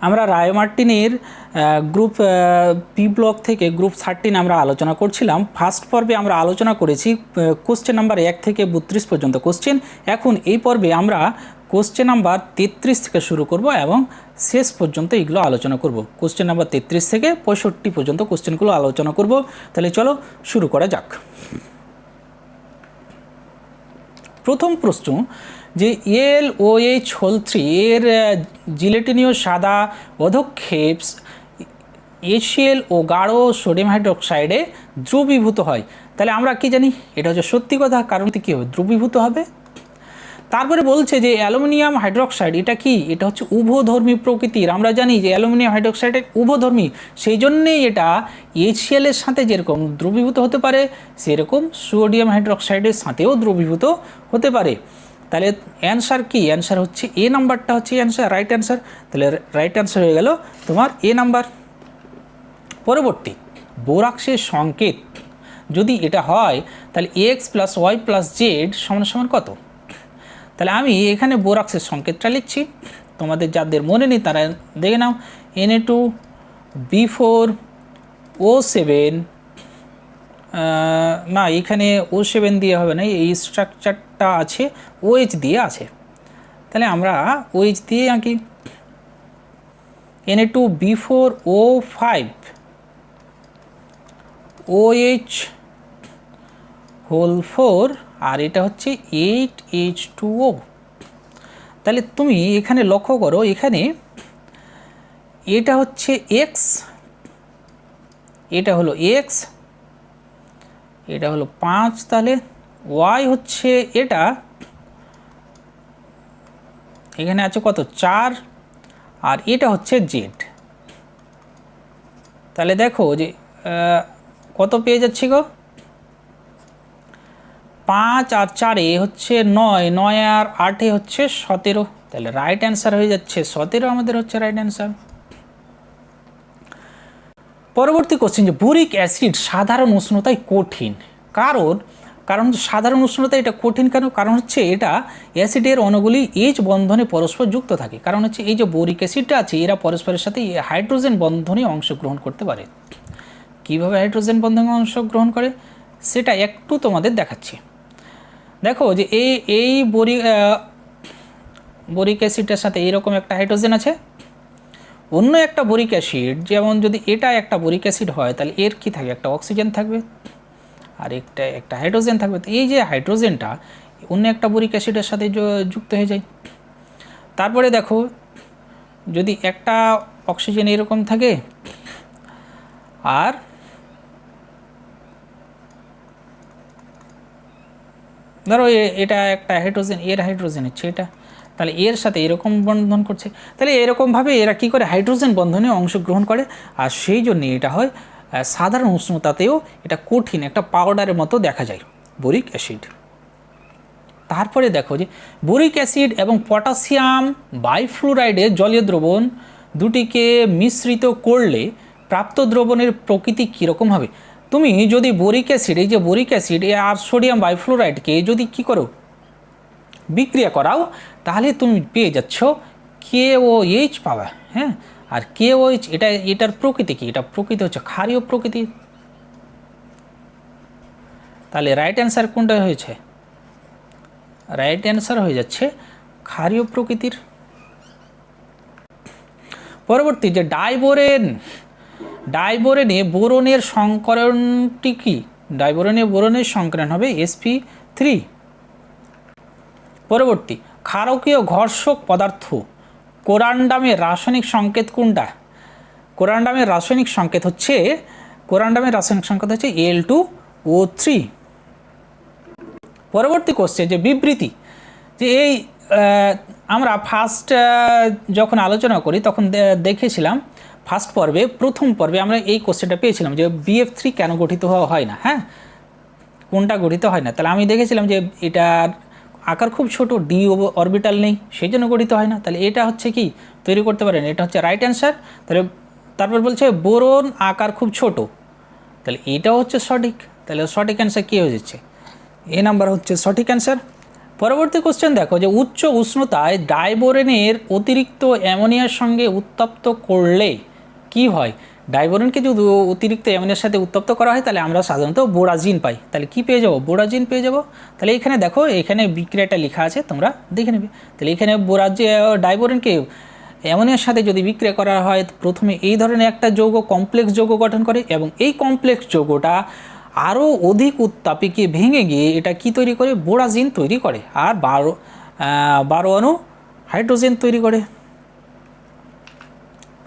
আমরা রায়মার্টিনের group B block থেকে group 13 আমরা আলোচনা করছিলাম। ফার্স্ট পর্বে আমরা আলোচনা করেছি কোশ্চেন নাম্বার 1 থেকে 32 পর্যন্ত কোশ্চেন। এখন এই পর্বে আমরা কোশ্চেন নাম্বার 33 থেকে শুরু করব এবং শেষ পর্যন্ত এগুলো আলোচনা করব। কোশ্চেন নাম্বার 33 থেকে 65 পর্যন্ত কোশ্চেনগুলো আলোচনা করব। তাহলে চলো শুরু করা যাক। প্রথম প্রশ্ন যে LOH3 এর জিলেটিনীয় সাদা অধক্ষেপ HCl ও গাঢ় সোডিয়াম হাইড্রোক্সাইডে দ্রবীভূত হয়। তাহলে আমরা কি জানি এটা হচ্ছে সত্যি কথা, কারণ কী হবে, দ্রবীভূত হবে। তারপরে বলছে যে অ্যালুমিনিয়াম হাইড্রোক্সাইড এটা কি, এটা হচ্ছে উভধর্মী প্রকৃতির। আমরা জানি যে অ্যালুমিনিয়াম হাইড্রোক্সাইড উভধর্মী, সেই জন্যেই এটা HCl এর সাথে যেরকম দ্রবীভূত হতে পারে সেরকম সোডিয়াম হাইড্রোক্সাইডের সাথেও দ্রবীভূত হতে পারে। তাহলে অ্যান্সার কি, অ্যান্সার হচ্ছে এ নাম্বারটা হচ্ছে অ্যান্সার, রাইট অ্যান্সার। তাহলে রাইট অ্যান্সার হয়ে গেল তোমার এ নাম্বার। পরবর্তী, বোরাক্সের সংকেত যদি এটা হয় তাহলে x + y + z সমান কত? তাহলে আমি এখানে বোরাক্সের সংকেতটা লিখছি, তোমাদের যাদের মনে নেই তারা দেখে নাও। Na2B4O7, না এখানে O7 দিয়ে হবে না, এই স্ট্রাকচারটা আছে OH দিয়ে আছে, তাহলে আমরা OH দিয়ে আঁকি। Na2B4O5 OH হোল 4 আর এটা হচ্ছে 8H2O। তাহলে তুমি এখানে লক্ষ্য করো, এখানে এটা হচ্ছে X, এটা হলো X, এটা হলো 5, তাহলে Y হচ্ছে এটা, এখানে আছে কত 4, আর এটা হচ্ছে Z। তাহলে দেখো যে কত পেয়ে যাচ্ছি গো, 5 আর 4 হচ্ছে 9, 9 আর 8 হচ্ছে 17। তাহলে রাইট অ্যান্সার হয়ে যাচ্ছে 17 আমাদের হচ্ছে রাইট অ্যান্সার। পরবর্তী কোশ্চেন যে বোরিক অ্যাসিড সাধারণ উষ্ণতায় কঠিন, কারণ সাধারণ উষ্ণতায় এটা কঠিন কেন? কারণ হচ্ছে এটা অ্যাসিডের অণুগুলি H বন্ধনে পরস্পর যুক্ত থাকে। কারণ হচ্ছে এই যে বোরিক অ্যাসিডটা আছে এরা পরস্পরের সাথে হাইড্রোজেন বন্ধনে অংশগ্রহণ করতে পারে। কিভাবে হাইড্রোজেন বন্ধনে অংশগ্রহণ করে সেটা একটু তোমাদের দেখাচ্ছি। দেখো যে এই বোরিক অ্যাসিডের সাথে এইরকম একটা হাইড্রোজেন আছে, অন্য একটা বোরিক অ্যাসিড যেমন যদি এটা একটা বোরিক অ্যাসিড হয় তাহলে এর কি থাকবে, একটা অক্সিজেন থাকবে আর একটা হাইড্রোজেন থাকবে। তো এই যে হাইড্রোজেনটা অন্য একটা বোরিক অ্যাসিডের সাথে যুক্ত হয়ে যায়। তারপরে দেখো যদি একটা অক্সিজেন এরকম থাকে আর ধরো এটা একটা হাইড্রোজেন, এর হাইড্রোজেন হচ্ছে এটা, তাহলে এর সাথে এরকম বন্ধন করছে, তাহলে এরকমভাবে এরা কি করে হাইড্রোজেন বন্ধনে অংশগ্রহণ করে, আর সেই জন্য এটা হয় সাধারণ উষ্ণতাতেও এটা কঠিন একটা পাউডারের মতো দেখা যায় বোরিক অ্যাসিড। তারপরে দেখো যে বোরিক অ্যাসিড এবং পটাশিয়াম বাইফ্লোরাইডের জলীয় দ্রবণ দুটিকে মিশ্রিত করলে প্রাপ্ত দ্রবণের প্রকৃতি কীরকম হবে? তুমি যদি বোরিক অ্যাসিড, এই যে বোরিক অ্যাসিড আর সোডিয়াম বাইফ্লোরাইডকে যদি কি করো বিক্রিয়া করাও, তাহলে তুমি পেয়ে যাচ্ছ KOH পাবা। হ্যাঁ, আর KOH এটার প্রকৃতি কি, এটা প্রকৃতি হচ্ছে ক্ষারীয় প্রকৃতি। তাহলে রাইট অ্যান্সার কোনটা হয়েছে, রাইট অ্যান্সার হয়ে যাচ্ছে ক্ষারীয় প্রকৃতির। পরবর্তী যে ডাইবোরেনে বোরনের সংকরণটি কি? ডাইবোরেনে বোরনের সংকরণ হবে sp3। পরবর্তী, ক্ষারকীয় ঘর্ষক পদার্থ কোরান্ডামের রাসায়নিক সংকেত কোনটা? কোরান্ডামের রাসায়নিক সংকেত হচ্ছে Al2O3। পরবর্তী কোশ্চেন যে বিবৃতি, যে এই আমরা ফার্স্ট যখন আলোচনা করি তখন দেখেছিলাম ফার্স্ট পর্বে, প্রথম পর্বে আমরা এই কোশ্চেনটা পেয়েছিলাম যে BF3 কেন গঠিত হয় না, হ্যাঁ কোনটা গঠিত হয় না। তাহলে আমি দেখেছিলাম যে এটার আকার খুব ছোট, d অরবিটাল নেই, সেই জন্য গঠিত হয় না। তাহলে এটা হচ্ছে কি তৈরি করতে পারেন, এটা হচ্ছে রাইট অ্যান্সার। তাহলে তারপর বলছে বোরন আকার খুব ছোট, তাহলে এটাও হচ্ছে সঠিক। তাহলে সঠিক অ্যান্সার কী হয়ে যাচ্ছে, এ নাম্বার হচ্ছে সঠিক অ্যান্সার। পরবর্তী কোশ্চেন দেখো যে উচ্চ উষ্ণতায় ডাইবোরেনের অতিরিক্ত অ্যামোনিয়ার সঙ্গে উত্তপ্ত করলে কি হয়। ডাইবোরেনকে যদি অতিরিক্ত অ্যামোনিয়ার সাথে উত্তপ্ত করা হয় তাহলে আমরা সাধারণত বোরাজিন পাই। তাহলে কি পেয়ে যাবো, বোরাজিন পেয়ে যাবো। তাহলে এখানে দেখো এখানে বিক্রিয়াটা লেখা আছে, তোমরা দেখে নেবে। তাহলে এখানে ডাইবোরেনকে অ্যামোনিয়ার সাথে যদি বিক্রিয়া করা হয় প্রথমে এই ধরনের একটা যৌগ কমপ্লেক্স যৌগ গঠন করে এবং এই কমপ্লেক্স যৌগটা আরও অধিক উত্তাপে ভেঙে গিয়ে এটা কি তৈরি করে, বোরাজিন তৈরি করে আর 12 অণু হাইড্রোজেন তৈরি করে।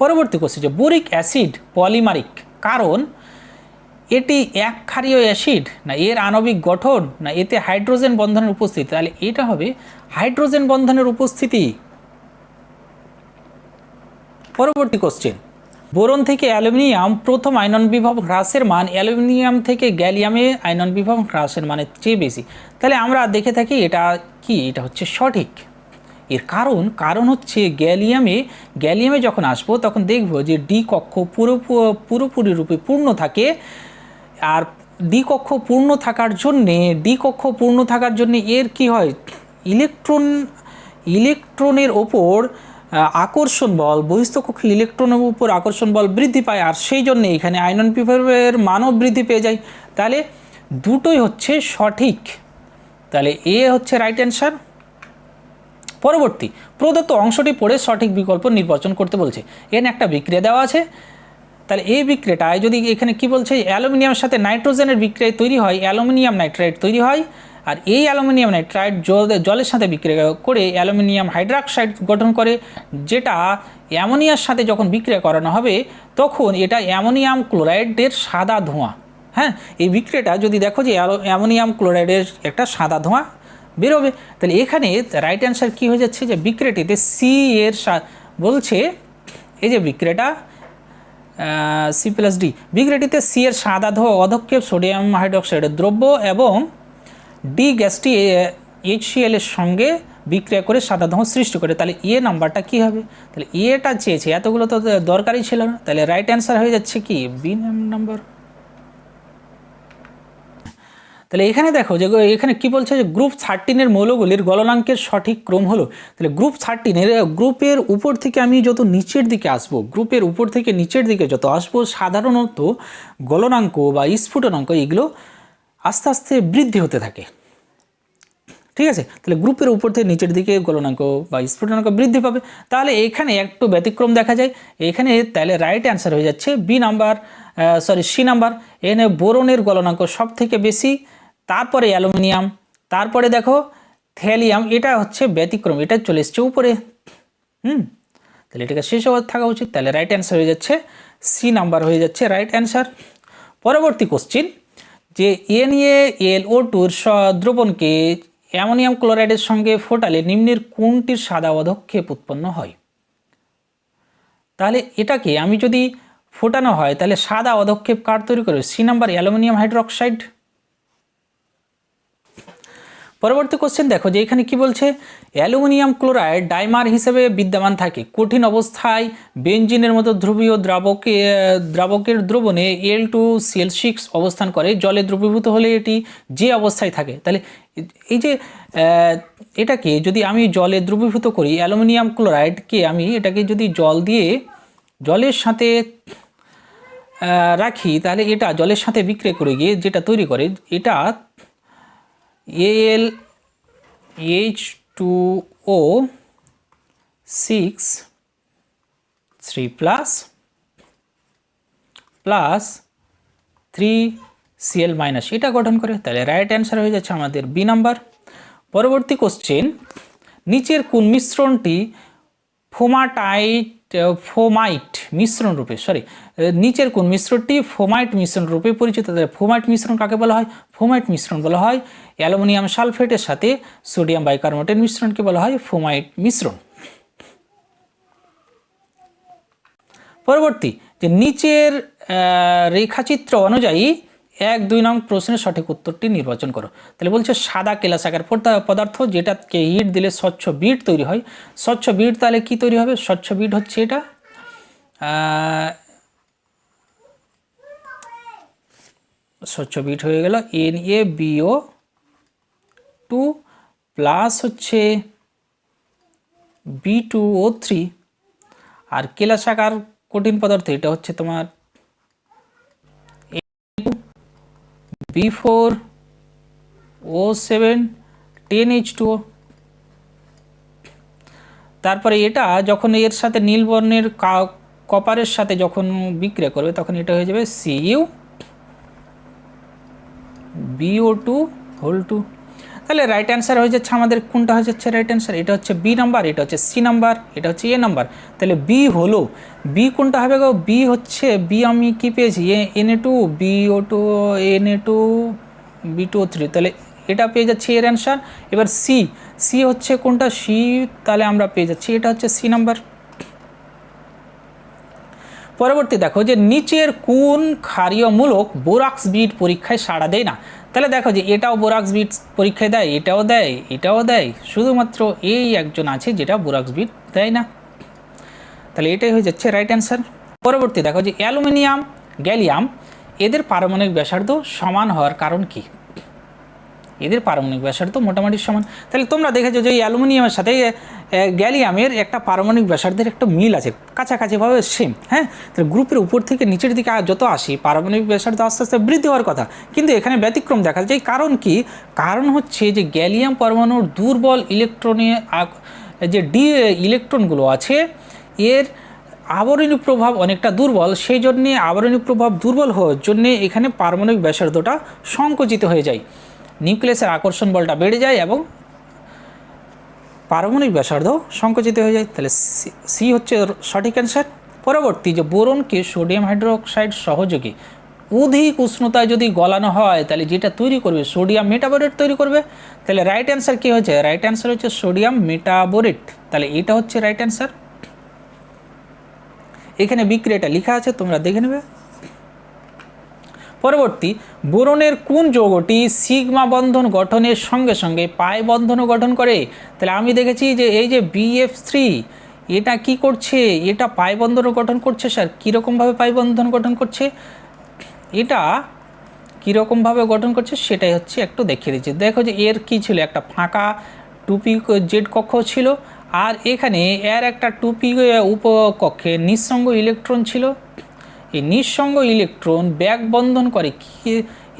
পরবর্তী কোশ্চেন যে বোরিক অ্যাসিড পলিমারিক কারণ এটি এক ক্ষারীয় অ্যাসিড না এর আণবিক গঠন না এতে হাইড্রোজেন বন্ধনের উপস্থিতি। তাহলে এটা হবে হাইড্রোজেন বন্ধনের উপস্থিতি। পরবর্তী কোশ্চেন বোরন থেকে অ্যালুমিনিয়াম প্রথম আয়নন বিভব হ্রাসের মান অ্যালুমিনিয়াম থেকে গ্যালিয়ামে আয়নন বিভব হ্রাসের মানের চেয়ে বেশি। তাহলে আমরা দেখে থাকি এটা কি, এটা হচ্ছে সঠিক। এর কারণ হচ্ছে গ্যালিয়ামে যখন আসবো তখন দেখব যে ডি কক্ষ পুরোপুরি রূপে পূর্ণ থাকে। আর ডি কক্ষ পূর্ণ থাকার জন্যে এর কি হয়, ইলেকট্রনের ওপর আকর্ষণ বল, বহিস্থ কক্ষের ইলেকট্রনের উপর আকর্ষণ বল বৃদ্ধি পায় আর সেই জন্য এখানে আয়নন বিভবের মানও বৃদ্ধি পেয়ে যায়। তাহলে দুটোই হচ্ছে সঠিক। তাহলে এ হচ্ছে রাইট অ্যান্সার। পরবর্তী প্রদত্ত অংশটি পড়ে সঠিক বিকল্প নির্বাচন করতে বলছে। এখানে একটা বিক্রিয়া দেওয়া আছে। তাহলে এই বিক্রিয়াটায় যদি এখানে কি বলছে, অ্যালুমিনিয়ামের সাথে নাইট্রোজেনের বিক্রিয়ায় তৈরি হয় অ্যালুমিনিয়াম নাইট্রাইড তৈরি হয়। আর এই অ্যালুমিনিয়াম নাইট্রাইড জলের সাথে বিক্রিয়া করে অ্যালুমিনিয়াম হাইড্রক্সাইড গঠন করে, যেটা অ্যামোনিয়ার সাথে যখন বিক্রিয়া করানো হবে তখন এটা অ্যামোনিয়াম ক্লোরাইডের সাদা ধোঁয়া। হ্যাঁ, এই বিক্রিয়াটা যদি দেখো যে অ্যামোনিয়াম ক্লোরাইডের একটা সাদা ধোঁয়া বেরোবে। তাহলে এখানে রাইট অ্যান্সার কী হয়ে যাচ্ছে যে বিক্রিয়াটিতে সি এর বলছে, এই যে বিক্রিয়াটা C+D বিক্রিয়াটিতে সি এর সাদা ধোঁয়া অধক্ষেপ সোডিয়াম হাইড্রোক্সাইডের দ্রব্য এবং ডি গ্যাসটি HCl এর সঙ্গে বিক্রিয়া করে সাদা ধোঁয়া সৃষ্টি করে। তাহলে এ নাম্বারটা কি হবে, তাহলে এটা চেয়েছে, এতগুলো তো দরকারই ছিল না। তাহলে রাইট অ্যান্সার হয়ে যাচ্ছে কি বি নাম্বার। তাহলে এখানে দেখো যে এখানে কি বলছে যে গ্রুপ 13 মৌলগুলির গলনাঙ্কের সঠিক ক্রম হলো। তাহলে গ্রুপ 13 গ্রুপের উপর থেকে আমি যত নিচের দিকে আসবো, গ্রুপের উপর থেকে নিচের দিকে যত আসবো সাধারণত গলনাঙ্ক বা স্ফুটনাঙ্ক এগুলো আস্তে আস্তে বৃদ্ধি হতে থাকে। ঠিক আছে, তাহলে গ্রুপের উপর থেকে নিচের দিকে গলনাঙ্ক বা স্ফুটনাঙ্ক বৃদ্ধি পাবে। তাহলে এখানে একটু ব্যতিক্রম দেখা যায় এখানে। তাহলে রাইট অ্যান্সার হয়ে যাচ্ছে সি নাম্বার। এখানে বোরনের গলনাঙ্ক সব থেকে বেশি, তারপরে অ্যালুমিনিয়াম, তারপরে দেখো থ্যালিয়াম, এটা হচ্ছে ব্যতিক্রম, এটা চলে এসছে উপরে। তাহলে এটাকে শেষ হওয়ার থাকা উচিত। তাহলে রাইট অ্যান্সার হয়ে যাচ্ছে সি নাম্বার হয়ে যাচ্ছে রাইট অ্যান্সার। পরবর্তী কোশ্চিন যে NaLO2 দ্রবণকে অ্যামোনিয়াম ক্লোরাইডের সঙ্গে ফোটালে নিম্নের কোনটির সাদা অধক্ষেপ উৎপন্ন হয়। তাহলে এটাকে আমি যদি ফোটানো হয় তাহলে সাদা অধক্ষেপ কার তৈরি করবে, সি নাম্বার অ্যালুমিনিয়াম হাইড্রোক্সাইড। পরবর্তী কোশ্চেন দেখো যে এখানে কি বলছে, অ্যালুমিনিয়াম ক্লোরাইড ডাইমার হিসেবে বিদ্যমান থাকে কঠিন অবস্থায় বেনজিনের মতো ধ্রুবীয় দ্রাবকের দ্রবণে Al2Cl6 অবস্থান করে, জলে দ্রবীভূত হলে এটি যে অবস্থায় থাকে। তাহলে এই যে এটাকে যদি আমি জলে দ্রবীভূত করি অ্যালুমিনিয়াম ক্লোরাইডকে, আমি এটাকে যদি জলের সাথে রাখি তাহলে এটা জলের সাথে বিক্রিয়া করে গিয়ে যেটা তৈরি করে এটা AlH2O6 3+ 3Cl- এটা গঠন করে। তাহলে রাইট অ্যান্সার হয়ে যাচ্ছে আমাদের বি নাম্বার। পরবর্তী কোশ্চেন নিচের কোন মিশ্রণটি ফোমাইট মিশ্রণ রূপে পরিচিত। ফোমাইট মিশ্রণ কাকে বলা হয়, ফোমাইট মিশ্রণ বলা হয় অ্যালুমিনিয়াম সালফেটের সাথে সোডিয়াম বাইকার্বনেটের মিশ্রণকে বলা হয় ফোমাইট মিশ্রণ। পরবর্তী যে নিচের রেখাচিত্র অনুযায়ী 1-2 নং প্রশ্নের সঠিক উত্তরটি নির্বাচন করো। তাহলে বলছে সাদা কেলাসাকার পদার্থ যেটাকে হিট দিলে স্বচ্ছ বিট তৈরি হয়। স্বচ্ছ বিট তাহলে কি তৈরি হবে, স্বচ্ছ বিট হচ্ছে এটা স্বচ্ছ বিট হয়ে গেল NaBO2 প্লাস হচ্ছে B2O3 আর কেলাসাকার কঠিন পদার্থ এটা হচ্ছে তোমার B4O7 10H2O। তারপরে এটা যখন এর সাথে নীল বর্ণের কপারের সাথে যখন বিক্রিয়া করবে তখন এটা হয়ে যাবে CuBO2 তাহলে রাইট অ্যান্সার হয়ে যাচ্ছে আমাদের কোনটা হয়ে যাচ্ছে রাইট অ্যান্সার, এটা হচ্ছে বি নাম্বার, এটা হচ্ছে সি নাম্বার, এটা হচ্ছে এ নাম্বার। তাহলে বি হলো, বি কোনটা হবে গো, বি হচ্ছে বি আমি কি পেয়েছি Na2 BO2 Na2 B2O3, তাহলে এটা পেয়ে যাচ্ছি এর অ্যান্সার। এবার সি, সি হচ্ছে কোনটা সি, তাহলে আমরা পেয়ে যাচ্ছি এটা হচ্ছে সি নাম্বার। পরবর্তী দেখো যে নিচের কোন ক্ষারীয়মূলক বোরাক্স বিট পরীক্ষায় সাড়া দেয় না। তাহলে দেখো যে এটাও বোরাক্স বিট পরীক্ষায় দেয়, এটাও দেয়, এটাও দেয়, শুধুমাত্র এই একজন আছে যেটা বোরাক্স বিট দেয় না। তাহলে এটাই হয়ে যাচ্ছে রাইট অ্যান্সার। পরবর্তী দেখো যে অ্যালুমিনিয়াম গ্যালিয়াম এদের পারমাণবিক ব্যাসার্ধ সমান হওয়ার কারণ কি। এদের পারমাণবিক ব্যাসার্ধ মোটামুটি সমান। তাহলে তোমরা দেখেছো যে এই অ্যালুমিনিয়ামের সাথে গ্যালিয়ামের একটা পারমাণবিক ব্যাসার্ধের একটা মিল আছে, কাছাকাছিভাবে সেম। হ্যাঁ, তাহলে গ্রুপের উপর থেকে নিচের দিকে যত আসি পারমাণবিক ব্যাসার্ধ আস্তে আস্তে বৃদ্ধি হওয়ার কথা, কিন্তু এখানে ব্যতিক্রম দেখা যায়। কারণ কি, কারণ হচ্ছে যে গ্যালিয়াম পরমাণুর দুর্বল ইলেকট্রনে যে ডি ইলেকট্রনগুলো আছে এর আবরণী প্রভাব অনেকটা দুর্বল, সেই জন্যে আবরণী প্রভাব দুর্বল হওয়ার জন্যে এখানে পারমাণবিক ব্যাসার্ধটা সংকুচিত হয়ে যায়, নিউক্লিয়াসের আকর্ষণ বলটা বেড়ে যায় এবং পারমাণবিক ব্যাসার্ধ সংকুচিত হয়ে যায়। তাহলে সি হচ্ছে সঠিক অ্যান্সার। পরবর্তী যে বোরনকে সোডিয়াম হাইড্রোক্সাইড সহযোগী অধিক উষ্ণতায় যদি গলানো হয় তাহলে যেটা তৈরি করবে সোডিয়াম মেটাবোরেট তৈরি করবে। তাহলে রাইট অ্যান্সার কী হচ্ছে, রাইট অ্যান্সার হচ্ছে সোডিয়াম মেটাবোরেট। তাহলে এটা হচ্ছে রাইট অ্যান্সার। এখানে বিক্রিয়াটা লেখা আছে, তোমরা দেখে নেবে। পরবর্তী বোরনের কোন যৌগটি সিগমা বন্ধন গঠনের সঙ্গে সঙ্গে পাই বন্ধনও গঠন করে। তাহলে আমি দেখেছি যে এই যে BF3 এটা কি করছে, এটা পাই বন্ধনও গঠন করছে। স্যার কীরকমভাবে পাই বন্ধন গঠন করছে, এটা কীরকমভাবে গঠন করছে সেটাই হচ্ছে একটু দেখিয়ে দিচ্ছি। দেখো যে এর কি ছিল, একটা ফাঁকা টুপি জেড কক্ষ ছিল, আর এখানে এর একটা টুপি উপকক্ষে নিঃসঙ্গ ইলেকট্রন ছিল। এই নিঃসঙ্গ ইলেকট্রন ব্যাক বন্ধন করে, কি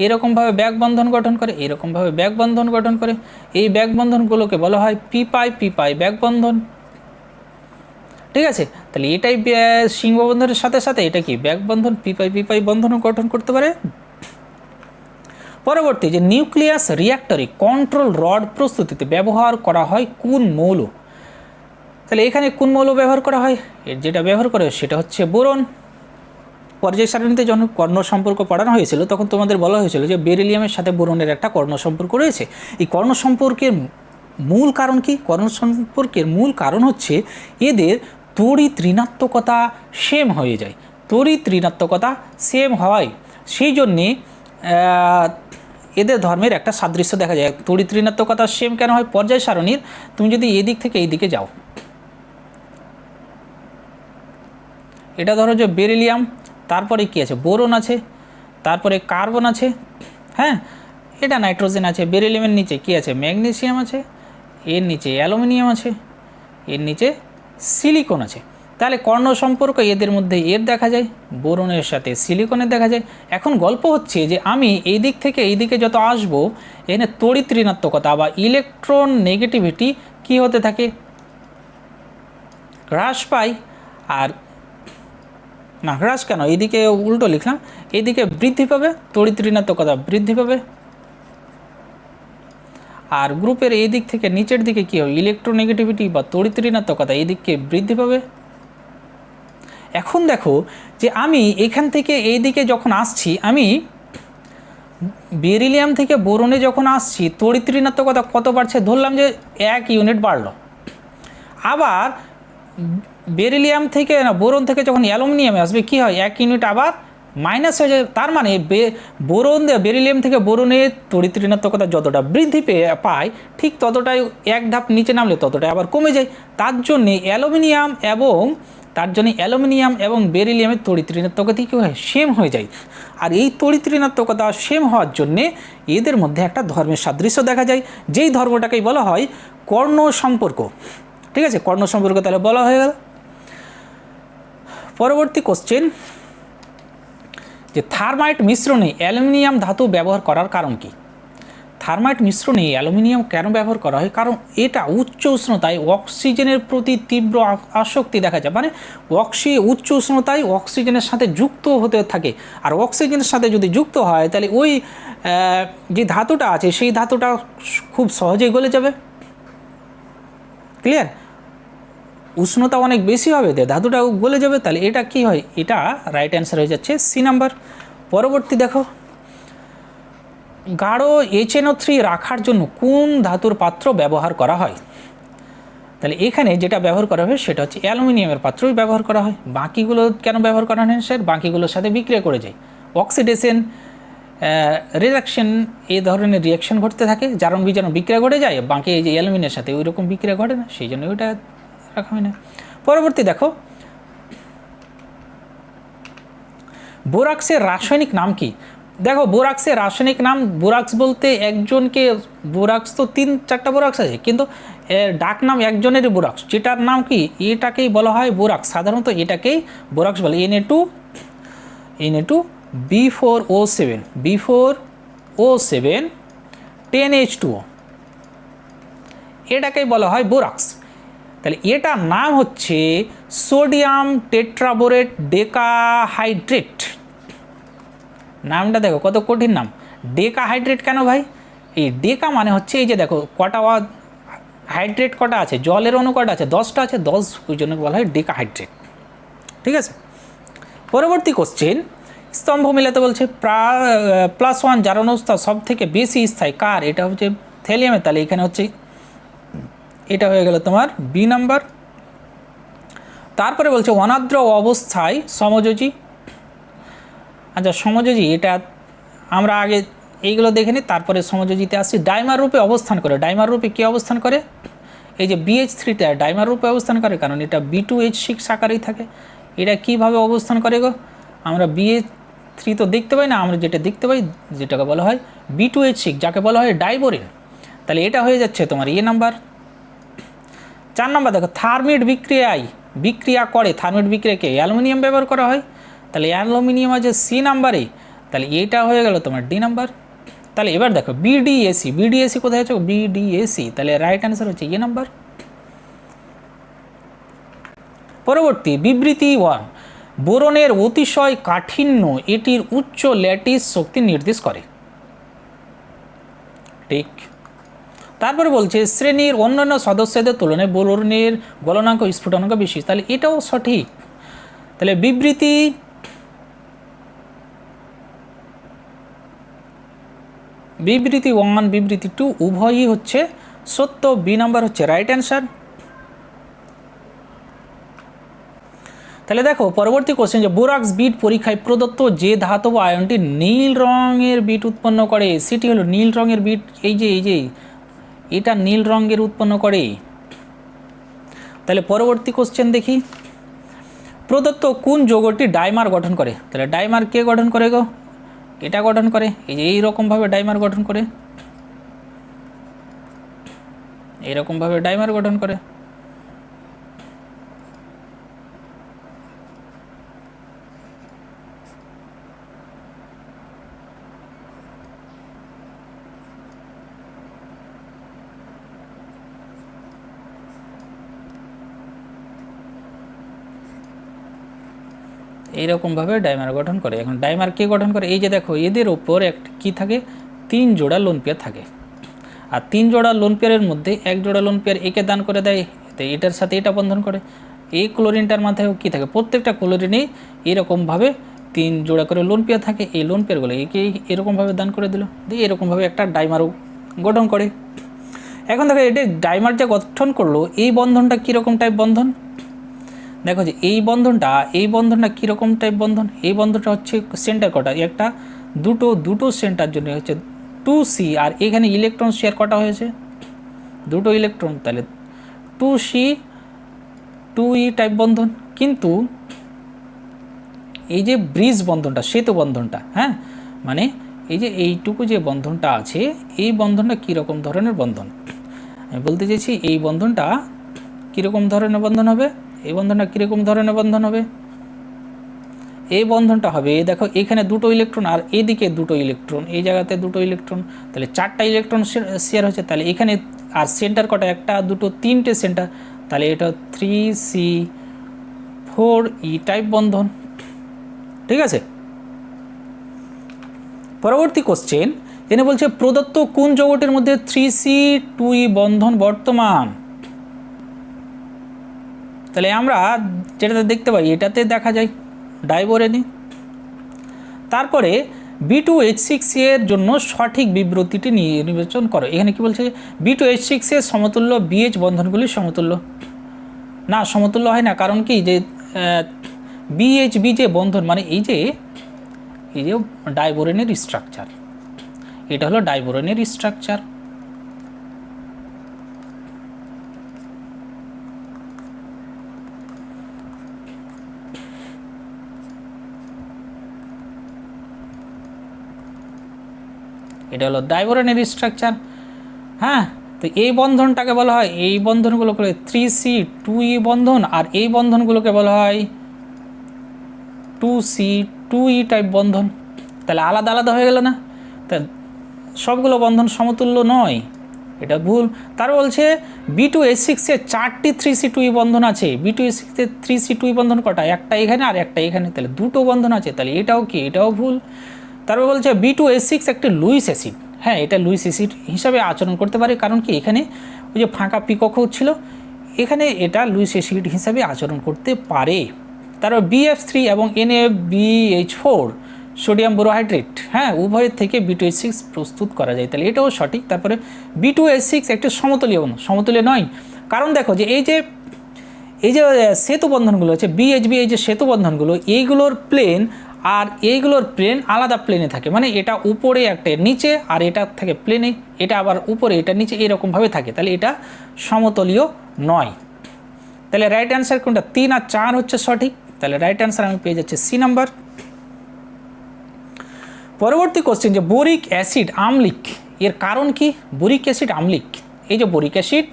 এরকমভাবে ব্যাক বন্ধন গঠন করে, এরকমভাবে ব্যাক বন্ধন গঠন করে। এই ব্যাক বন্ধনগুলোকে বলা হয় পি পাই ব্যাক বন্ধন। ঠিক আছে, তাহলে এটাই সিংহ বন্ধনের সাথে সাথে এটা কি ব্যাক বন্ধন, পি পাই বন্ধনও গঠন করতে পারে। পরবর্তী যে নিউক্লিয়াস রিঅ্যাক্টরে কন্ট্রোল রড প্রস্তুতিতে ব্যবহার করা হয় কোন মৌল। তাহলে এখানে কোন মৌল ব্যবহার করা হয়, এর যেটা ব্যবহার করে সেটা হচ্ছে বোরন। পর্যায় সারণীতে যখন কর্ণ সম্পর্ক পড়ানো হয়েছিল তখন তোমাদের বলা হয়েছিল যে বেরিলিয়ামের সাথে বোরনের একটা কর্ণ সম্পর্ক রয়েছে। এই কর্ণ সম্পর্কের মূল কারণ কি, কর্ণ সম্পর্কের মূল কারণ হচ্ছে এদের তড়িৎ ঋণাত্মকতা সেম হয়ে যায়। তড়িৎ ঋণাত্মকতা সেম হয়, সেই জন্যে এদের ধর্মের একটা সাদৃশ্য দেখা যায়। তড়িৎ ঋণাত্মকতা সেম কেন হয়, পর্যায় সারণীর তুমি যদি এদিক থেকে এই দিকে যাও, এটা ধরো যে বেরিলিয়াম, তারপরে কি আছে বোরন আছে, তারপরে কার্বন আছে, হ্যাঁ এটা নাইট্রোজেন আছে। বেরিলিয়ামের নিচে কি আছে ম্যাগনেসিয়াম আছে, এর নিচে অ্যালুমিনিয়াম আছে, এর নিচে সিলিকন আছে। তাহলে কর্ণ সম্পর্ক এদের মধ্যে এর দেখা যায়, বোরনের সাথে সিলিকনের দেখা যায়। এখন গল্প হচ্ছে যে আমি এই দিক থেকে এই দিকে যত আসবো এখানে তড়িৎ ঋণাত্মকতা বা ইলেকট্রন নেগেটিভিটি কি হতে থাকে, হ্রাস পাই। আর না হ্রাস কেন, এইদিকে উল্টো লিখলাম, এইদিকে বৃদ্ধি পাবে, তড়িৎ ঋণাত্মকতা বৃদ্ধি পাবে। আর গ্রুপের এই দিক থেকে নিচের দিকে কী হবে, ইলেকট্রোনেগেটিভিটি বা তড়িৎ ঋণাত্মকতা এই দিককে বৃদ্ধি পাবে। এখন দেখো যে আমি এখান থেকে এই দিকে যখন আসছি, আমি বেরিলিয়াম থেকে বোরনে যখন আসছি তড়িৎ ঋণাত্মকতা কত বাড়ছে, ধরলাম যে 1 ইউনিট বাড়লো। আবার বেরিলিয়াম থেকে না বোরন থেকে যখন অ্যালুমিনিয়ামে আসবে কি হয়, 1 ইউনিট আবার মাইনাস হয়ে যায়। তার মানে বেরিলিয়াম থেকে বোরনে তড়িৎ ঋণাত্মকতা যতটা বৃদ্ধি পায় ঠিক ততটাই এক ধাপ নিচে নামলে ততটাই আবার কমে যায়। তার জন্যে অ্যালুমিনিয়াম এবং তার জন্য অ্যালুমিনিয়াম এবং বেরিলিয়ামের তড়িৎ ঋণাত্মকতা কী হয়, সেম হয়ে যায়। আর এই তড়িৎ ঋণাত্মকতা সেম হওয়ার জন্যে এদের মধ্যে একটা ধর্মের সাদৃশ্য দেখা যায়, যেই ধর্মটাকেই বলা হয় কর্ণ সম্পর্ক। ঠিক আছে, কর্ণ সম্পর্ক তাহলে বলা হয়ে গেল। পরবর্তী কোশ্চেন, যে থার্মাইট মিশ্রণে অ্যালুমিনিয়াম ধাতু ব্যবহার করার কারণ কি? থার্মাইট মিশ্রণে অ্যালুমিনিয়াম কেন ব্যবহার করা হয়? কারণ এটা উচ্চ উষ্ণতায় অক্সিজেনের প্রতি তীব্র আসক্তি দেখা যায়, মানে উচ্চ উষ্ণতায় অক্সিজেনের সাথে যুক্ত হতে থাকে, আর অক্সিজেনের সাথে যদি যুক্ত হয় তাহলে ওই যে ধাতুটা আছে সেই ধাতুটা খুব সহজেই গলে যাবে। ক্লিয়ার? উষ্ণতা অনেক বেশি হবে, ধাতুটা গলে যাবে, তাহলে এটা কি হয়, এটা রাইট অ্যান্সার হয়ে যাচ্ছে সি নাম্বার। পরবর্তী দেখো, গাঢ় HNO3 রাখার জন্য কোন ধাতুর পাত্র ব্যবহার করা হয়? তাহলে এখানে যেটা ব্যবহার করা হয় সেটা হচ্ছে অ্যালুমিনিয়ামের পাত্রই ব্যবহার করা হয়। বাকিগুলো কেন ব্যবহার করা হয় স্যার? বাকিগুলোর সাথে বিক্রিয়া করে যায়, অক্সিডেশন, রিডাকশন, এই ধরনের রিয়াকশন ঘটতে থাকে, জারণ বিজারণ বিক্রিয়া ঘটে যায়, বাকি এই যে অ্যালুমিনিয়ামের সাথে ওই রকম বিক্রিয়া ঘটে না, সেই জন্য ওইটা রাখা হয় না। পরবর্তী দেখো, বোরাক্সের রাসায়নিক নাম কি? দেখো, বোরাক্সের রাসায়নিক নাম, বোরাক্স বলতে একজনকে, বোরাক্স তো 3-4টা বোরাক্স আছে, কিন্তু ডাক নাম একজনেরই বোরাক্স, যেটার নাম কি, এটাকেই বলা হয় বোরাক্স। সাধারণত এটাকেই বোরাক্স বলে। Na2 B4O7 10H2O, এটাকেই বলা হয় বোরাক্স। তাহলে এটার নাম হচ্ছে সোডিয়াম টেট্রাবোরেট ডেকাহাইড্রেট। নামটা দেখো কত কঠিন নাম, ডেকাহাইড্রেট কেন ভাই? এই ডেকা মানে হচ্ছে এই যে দেখো কটা হাইড্রেট কটা আছে, জলের অণু কটা আছে, 10টা আছে, 10, ওই জন্য বলা হয় ডেকাহাইড্রেট। ঠিক আছে, পরবর্তী কোশ্চেন, স্তম্ভ মেলাতে বলছে +1 জারণ অবস্থা সব থেকে বেশি স্থায়ী কার? এটা হচ্ছে থ্যালিয়ামের। তাহলে এখানে হচ্ছে এটা হয়ে গেল তোমার বি নাম্বার। তারপরে বলছে অনার্দ্র অবস্থায় সমযোজী। আচ্ছা, সমযোজী এটা আমরা আগে এইগুলো দেখে নিই, তারপরে সমযোজিতে আসছি। ডাইমার রূপে অবস্থান করে। ডাইমার রূপে কী অবস্থান করে? এই যে BH3টা ডাইমার রূপে অবস্থান করে, কারণ এটা B2H6 আকারেই থাকে। এটা কিভাবে অবস্থান করে গো? আমরা BH3 তো দেখতে পাই না, আমরা যেটা দেখতে পাই যেটাকে বলা হয় B2H6, যাকে বলা হয় ডাইবোরিন। তাহলে এটা হয়ে যাচ্ছে তোমার এ নাম্বার। 4 নাম্বার দেখো, থার্মিট বিক্রিয়া করে, থার্মিট বিক্রিয়াকে অ্যালুমিনিয়াম ব্যবহার করা হয়। তাহলে অ্যালুমিনিয়াম আছে সি নাম্বারে, তাহলে এইটা হয়ে গেল তোমার ডি নাম্বার। তাহলে এবার দেখো বিডিএসি কোথায় আছে? বিডিএসি, তাহলে রাইট অ্যান্সার হচ্ছে এ নাম্বার। পরবর্তী বিবৃতি 1, বোরনের অতিশয় কাঠিন্য এটির উচ্চ ল্যাটিস শক্তি নির্দেশ করে। ঠিক। তারপরে বলছে শ্রেণীর অন্যান্য সদস্যদের তুলনায় বোরনের গলনাঙ্ক স্ফুটনাঙ্ক বেশি, তাহলে এটাও সঠিক। তাহলে বিবৃতি 1 বিবৃতি 2 উভয়ই হচ্ছে সত্য, বি নাম্বার হচ্ছে রাইট অ্যান্সার। তাহলে দেখো পরবর্তী কোশ্চেন, যে বোরাক্স বিট পরীক্ষায় প্রদত্ত যে ধাতব আয়নটি নীল রঙের বিট উৎপন্ন করে সেটি হলো নীল রঙের বিট। এই যে এটা নীল রঙের উৎপন্ন করে। তাহলে পরবর্তী কোশ্চেন দেখি, প্রদত্ত কোন যৌগটি ডাইমার গঠন করে? তাহলে ডাইমার কে গঠন করে গো? এটা গঠন করে, এই যে এইরকমভাবে ডাইমার গঠন করে, এইরকমভাবে ডাইমার গঠন করে। এইরকমভাবে ডাইমার গঠন করে। এখন ডাইমার কে গঠন করে? এই যে দেখো এদের ওপর একটা কী থাকে, 3 জোড়া লোন পেয়ার থাকে, আর 3 জোড়া লোন পেয়ারের মধ্যে 1 জোড়া লোন পেয়ার একে দান করে দেয়, তো এটার সাথে এটা বন্ধন করে। এই ক্লোরিনটার মাথায়ও কী থাকে, প্রত্যেকটা ক্লোরিনেই এরকমভাবে 3 জোড়া করে লোন পেয়ার থাকে। এই লোন পেয়ারগুলো একে এরকমভাবে দান করে দিল, দিয়ে এরকমভাবে একটা ডাইমারও গঠন করে। এখন দেখো এটা ডাইমার যে গঠন করলো, এই বন্ধনটা কীরকম টাইপ বন্ধন? দেখো যে এই বন্ধনটা কীরকম টাইপ বন্ধন? এই বন্ধনটা হচ্ছে সেন্টার কটা, একটা দুটো সেন্টার জন্য হচ্ছে 2C, আর এখানে ইলেকট্রন শেয়ার কটা হয়েছে? 2টো ইলেকট্রন, তাহলে 2C 2E টাইপ বন্ধন। কিন্তু এই যে ব্রিজ বন্ধনটা, সেতু বন্ধনটা, হ্যাঁ, মানে এই যে এইটুকু যে বন্ধনটা আছে, এই বন্ধনটা কীরকম ধরনের বন্ধন? আমি বলতে চাইছি এই বন্ধনটা কীরকম ধরনের বন্ধন হবে, এই বন্ধনটা কীরকম ধরনের বন্ধন হবে? এই বন্ধনটা হবে, দেখো এখানে দুটো ইলেকট্রন আর এদিকে দুটো ইলেকট্রন, এই জায়গাতে দুটো ইলেকট্রন, তাহলে 4টা ইলেকট্রন শেয়ার হচ্ছে। তাহলে এখানে আর সেন্টার কটা? একটা, দুটো, 3টে সেন্টার, তাহলে এটা 3C4E টাইপ বন্ধন। ঠিক আছে, পরবর্তী কোশ্চেন এনে বলছে প্রদত্ত কোন যৌগটির মধ্যে 3C2E বন্ধন বর্তমান? তাহলে আমরা যেটাতে দেখতে পাই এটাতে দেখা যায় ডাইবোরেনে। তারপরে B2H6 এর জন্য সঠিক বিবৃতিটি নির্বাচন করো। এখানে কি বলছে? B2H6 এর সমতুল্য BH বন্ধনগুলি সমতুল্য না, সমতুল্য হয় না। কারণ কি, যে BHB যে বন্ধন, মানে এই যে ডাইবোরেনের স্ট্রাকচার, এটা হলো ডাইবোরেনের স্ট্রাকচার। এটা হলো ডাইবোরেনের স্ট্রাকচার। হ্যাঁ, তো এই বন্ধনটাকে বলা হয়, এই বন্ধনগুলোকে 3C2E বন্ধন, আর এই বন্ধনগুলোকে বলা হয় 2C2E টাইপ বন্ধন। তাহলে আলাদা আলাদা হয়ে গেল না? তা সবগুলো বন্ধন সমতুল্য নয়, এটা ভুল। তার বলছে B2H6 এর 4টি 3C2E বন্ধন আছে। B2H6 এর 3C2E বন্ধন কটা? একটা এখানে আর একটা এখানে, তাহলে দুটো বন্ধন আছে। তাহলে এটাও কি? এটাও ভুল। তারপর বলছে B2H6 একটি লুইস অ্যাসিড। হ্যাঁ, এটা লুইস অ্যাসিড হিসাবে আচরণ করতে পারে, কারণ কি এখানে ওই যে ফাঁকা পিকক ছিল, এখানে এটা লুইস অ্যাসিড হিসাবে আচরণ করতে পারে। তারপর BF3 এবং NaBH4 সোডিয়াম বোরোহাইড্রেট, হ্যাঁ, উভয়ের থেকে B2H6 প্রস্তুত করা যায়। তাহলে এটাও সঠিক। তারপরে B2H6 একটি সমতলীয় বন্ধন, সমতলীয় নয়, কারণ দেখো যে এই যে সেতু বন্ধনগুলো আছে BHB, এই যে সেতু বন্ধনগুলো, এইগুলোর প্লেন আর এইগুলোর প্লেন আলাদা প্লেনে থাকে, মানে এটা উপরে একটা নিচে, আর এটা থাকে প্লেনে, এটা আবার উপরে এটা নিচে, এরকমভাবে থাকে। তাহলে এটা সমতলীয় নয়। তাহলে রাইট অ্যান্সার কোনটা? 3 আর 4 হচ্ছে সঠিক। তাহলে রাইট অ্যান্সার আমি পেয়ে যাচ্ছি সি নাম্বার। পরবর্তী কোশ্চেন, যে বোরিক অ্যাসিড আম্লিক, এর কারণ কি? বোরিক অ্যাসিড আম্লিক, এই যে বোরিক অ্যাসিড,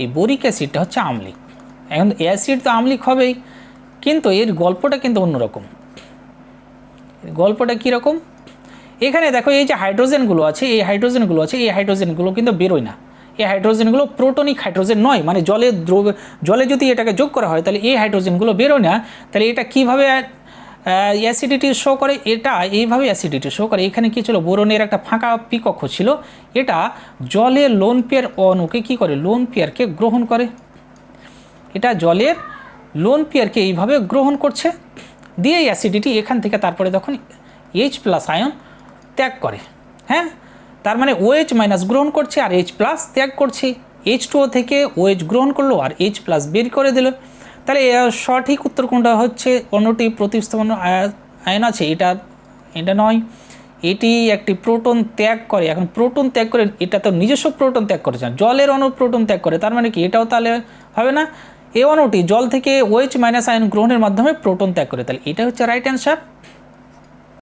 এই বোরিক অ্যাসিডটা হচ্ছে আম্লিক। এখন অ্যাসিড তো আম্লিক হবেই, কিন্তু এর গল্পটা কিন্তু অন্যরকম। গল্পটা কীরকম? এখানে দেখো এই যে হাইড্রোজেনগুলো আছে, এই হাইড্রোজেনগুলো কিন্তু বেরোয় না। এই হাইড্রোজেনগুলো প্রোটনিক হাইড্রোজেন নয়, মানে জলে যদি এটাকে যোগ করা হয় তাহলে এই হাইড্রোজেনগুলো বেরোয় না। তাহলে এটা কীভাবে অ্যাসিডিটি শো করে? এটা এইভাবে অ্যাসিডিটি শো করে। এখানে কী ছিল? বোরনের একটা ফাঁকা পিকক্ষ ছিল, এটা জলের লোন পেয়ার অণুকে কী করে? লোন পেয়ারকে গ্রহণ করে। এটা জলের লোন পেয়ারকে এইভাবে গ্রহণ করছে, দিয়ে অ্যাসিডিটি এখান থেকে তারপরে তখন H+ আয়ন ত্যাগ করে। হ্যাঁ, তার মানে OH- গ্রহণ করছে আর H+ ত্যাগ করছে। H2O থেকে OH গ্রহণ করলো আর H+ বের করে দিল। তাহলে সঠিক উত্তর কোনটা হচ্ছে? অন্যটি প্রতিস্থাপন আয়ন আছে, এটা নয়, এটি একটি প্রোটন ত্যাগ করে। এখন প্রোটন ত্যাগ করে, এটা তো নিজস্ব প্রোটন ত্যাগ করেছে না, জলের অণু প্রোটন ত্যাগ করে, তার মানে কি এটাও তাহলে হবে না। এই অণুটি জল থেকে OH- আয়ন গ্রহণের মাধ্যমে প্রোটন ত্যাগ করে, তাহলে এটা হচ্ছে রাইট অ্যান্সার।